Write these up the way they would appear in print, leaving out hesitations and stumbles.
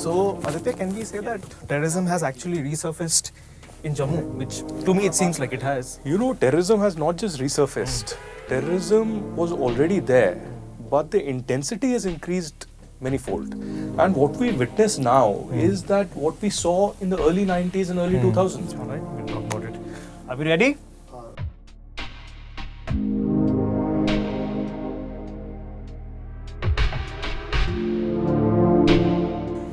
So, Aditya, can we say that terrorism has actually resurfaced in Jammu, which to me it seems like it has? You know, terrorism has not just resurfaced. Terrorism was already there, but the intensity has increased manifold. And what we witness now is that what we saw in the early 90s and early 2000s. All right, we'll talk about it. Are we ready?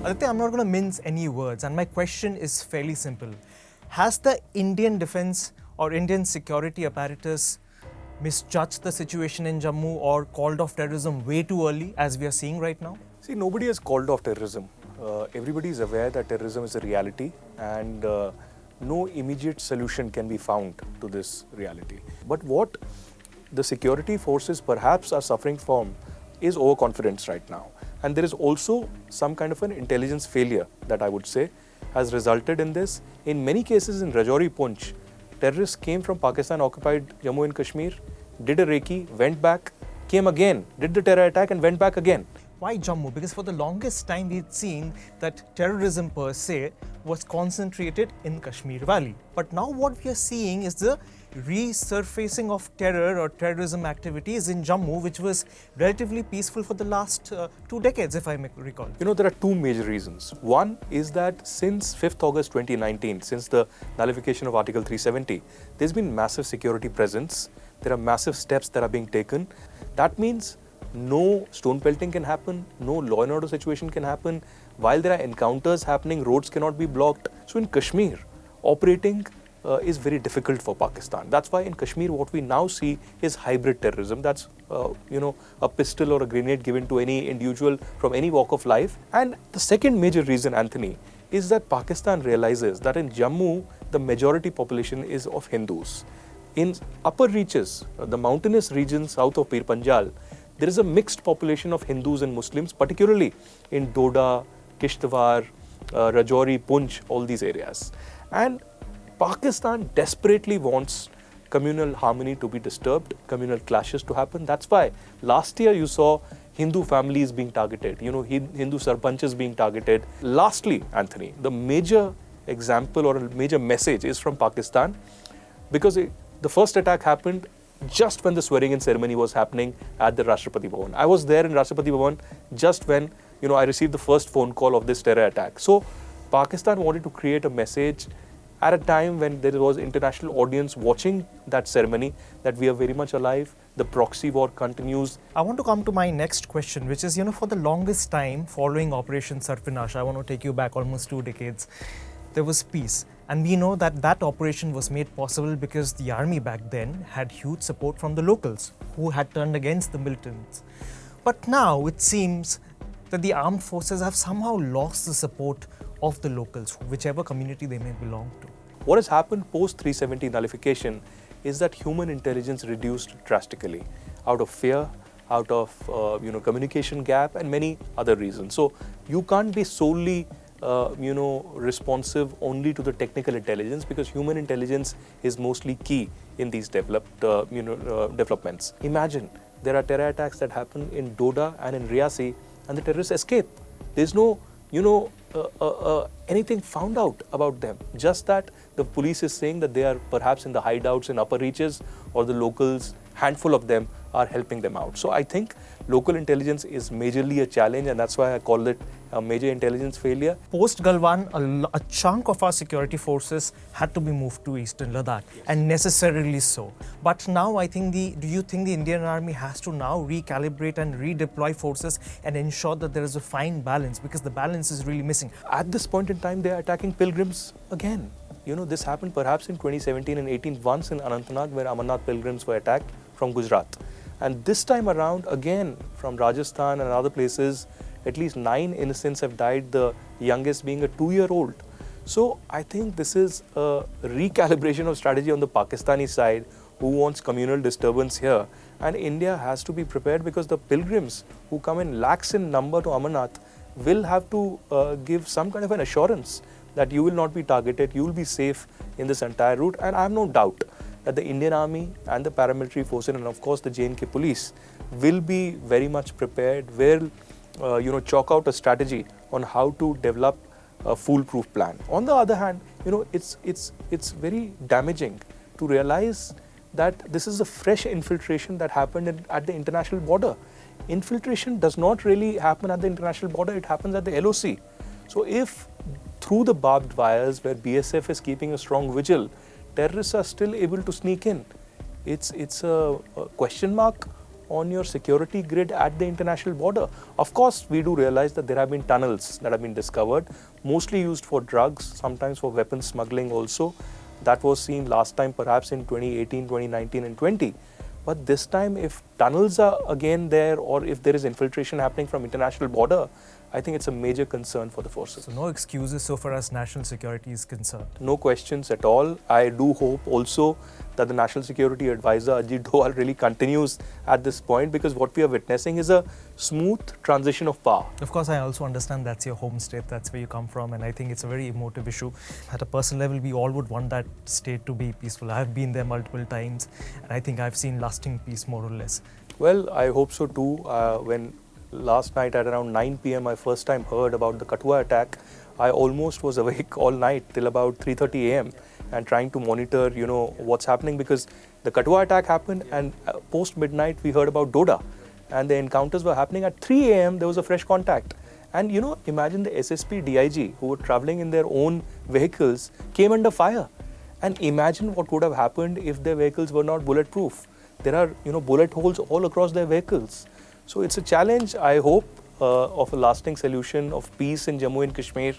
Aditya, I'm not going to mince any words, and my question is fairly simple. Has the Indian defense or Indian security apparatus misjudged the situation in Jammu or called off terrorism way too early, as we are seeing right now? See, nobody has called off terrorism. Everybody is aware that terrorism is a reality, and no immediate solution can be found to this reality. But what the security forces perhaps are suffering from is overconfidence right now. And there is also some kind of an intelligence failure that I would say has resulted in this. In many cases in Rajouri Poonch, terrorists came from Pakistan-occupied Jammu and Kashmir, did a recce, went back, came again, did the terror attack and went back again. Why Jammu? Because for the longest time we'd seen that terrorism per se was concentrated in Kashmir Valley. But now what we are seeing is the resurfacing of terror or terrorism activities in Jammu, which was relatively peaceful for the last 2 decades, if I may recall. You know, there are two major reasons. One is that since 5th August 2019, since the nullification of Article 370, there's been massive security presence. There are massive steps that are being taken. That means no stone pelting can happen, no law and order situation can happen. While there are encounters happening, roads cannot be blocked. So in Kashmir, operating is very difficult for Pakistan. That's why in Kashmir what we now see is hybrid terrorism. That's a pistol or a grenade given to any individual from any walk of life. And the second major reason, Anthony, is that Pakistan realizes that in Jammu the majority population is of Hindus. In upper reaches, the mountainous regions south of Pir Panjal, there is a mixed population of Hindus and Muslims, particularly in Doda, Kishtwar, Rajouri, Poonch, all these areas. And Pakistan desperately wants communal harmony to be disturbed, communal clashes to happen. That's why last year you saw Hindu families being targeted, Hindu sarpanches being targeted. Lastly, Anthony, the major example or a major message is from Pakistan, because the first attack happened just when the swearing-in ceremony was happening at the Rashtrapati Bhavan. I was there in Rashtrapati Bhavan just when I received the first phone call of this terror attack. So Pakistan wanted to create a message at a time when there was international audience watching that ceremony, that we are very much alive, the proxy war continues. I want to come to my next question, which is, for the longest time following Operation Sarfinash, I want to take you back almost 2 decades, there was peace. And we know that that operation was made possible because the army back then had huge support from the locals who had turned against the militants. But now it seems that the armed forces have somehow lost the support of the locals, whichever community they may belong to. What has happened post 370 nullification is that human intelligence reduced drastically out of fear, out of communication gap and many other reasons. So you can't be solely responsive only to the technical intelligence, because human intelligence is mostly key in these developments. Imagine there are terror attacks that happen in Doda and in Riyasi and the terrorists escape. There's no anything found out about them. Just that the police is saying that they are perhaps in the hideouts in upper reaches, or the locals, handful of them, are helping them out. So I think local intelligence is majorly a challenge, and that's why I call it a major intelligence failure. Post Galwan, a chunk of our security forces had to be moved to eastern Ladakh, and necessarily so. But now I think do you think the Indian Army has to now recalibrate and redeploy forces and ensure that there is a fine balance, because the balance is really missing? At this point in time, they are attacking pilgrims again. This happened perhaps in 2017 and 18 once in Anantnag, where Amarnath pilgrims were attacked from Gujarat. And this time around, again, from Rajasthan and other places, at least 9 innocents have died, the youngest being a 2-year-old. So I think this is a recalibration of strategy on the Pakistani side, who wants communal disturbance here. And India has to be prepared, because the pilgrims who come in lakhs in number to Amarnath will have to give some kind of an assurance that you will not be targeted, you will be safe in this entire route. And I have no doubt that the Indian Army and the paramilitary forces, and of course the J&K police, will be very much prepared, will chalk out a strategy on how to develop a foolproof plan. On the other hand, it's very damaging to realize that this is a fresh infiltration that happened at the international border. Infiltration does not really happen at the international border, it happens at the LOC. So if through the barbed wires where BSF is keeping a strong vigil, terrorists are still able to sneak in, it's a question mark on your security grid at the international border. Of course, we do realize that there have been tunnels that have been discovered, mostly used for drugs, sometimes for weapons smuggling also. That was seen last time perhaps in 2018, 2019 and 20. But this time, if tunnels are again there or if there is infiltration happening from international border, I think it's a major concern for the forces. So no excuses so far as national security is concerned. No questions at all. I do hope also that the National Security Advisor Ajit Doval really continues at this point, because what we are witnessing is a smooth transition of power. Of course, I also understand that's your home state, that's where you come from, and I think it's a very emotive issue. At a personal level, we all would want that state to be peaceful. I've been there multiple times, and I think I've seen lasting peace more or less. Well, I hope so too. When last night at around 9 p.m. I first time heard about the Kathua attack, I almost was awake all night till about 3:30 a.m. and trying to monitor, what's happening, because the Kathua attack happened and post midnight we heard about Doda, and the encounters were happening at 3 a.m. There was a fresh contact. And imagine the SSP DIG who were traveling in their own vehicles came under fire. And imagine what would have happened if their vehicles were not bulletproof. There are, bullet holes all across their vehicles. So it's a challenge, I hope, of a lasting solution of peace in Jammu and Kashmir.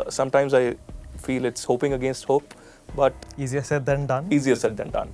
Sometimes I feel it's hoping against hope, but easier said than done. Easier said than done.